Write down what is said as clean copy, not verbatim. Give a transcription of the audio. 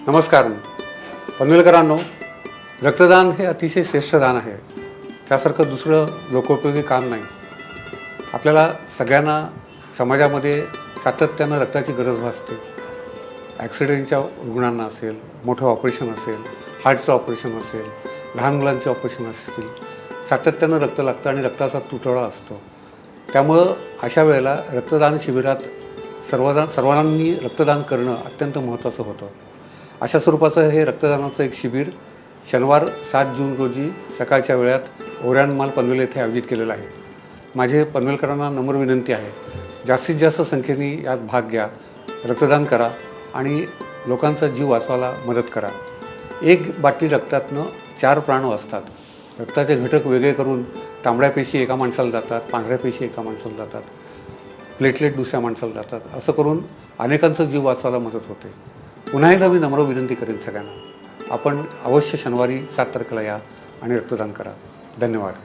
नमस्कार पनवेलकरांनो, रक्तदान हे अतिशय श्रेष्ठ दान आहे. त्यासारखं दुसरं लोकोपयोगी काम नाही. आपल्याला सगळ्यांना समाजामध्ये सातत्यानं रक्ताची गरज भासते. ॲक्सिडेंटच्या रुग्णांना असेल, मोठं ऑपरेशन असेल, हार्टचं ऑपरेशन असेल, लहान मुलांचे ऑपरेशन असतील, सातत्यानं रक्त लागतं आणि रक्ताचा तुटवडा असतो. त्यामुळं अशा वेळेला रक्तदान शिबिरात सर्वांनी रक्तदान करणं अत्यंत महत्त्वाचं होतं. अशा स्वरूपाचं हे रक्तदानाचं एक शिबिर शनिवार 7 जून रोजी सकाळच्या वेळात ओऱ्यानमाल पनवेल येथे आयोजित केलेलं आहे. माझे पनवेलकरांना नम्र विनंती आहे, जास्तीत जास्त संख्येने यात भाग घ्या, रक्तदान करा आणि लोकांचा जीव वाचवायला मदत करा. एक बाटली रक्तातनं 4 प्राण वाचतात. रक्ताचे घटक वेगळे करून तांबड्या पेशी एका माणसाला जातात, पांढऱ्या पेशी एका माणसाला जातात, प्लेटलेट दुसऱ्या माणसाला जातात. असं करून अनेकांचा जीव वाचवायला मदत होते. पुन्हा एकदा मी नम्र विनंती करेन सगळ्यांना, आपण अवश्य शनिवारी 7 तारखेला या आणि रक्तदान करा. धन्यवाद.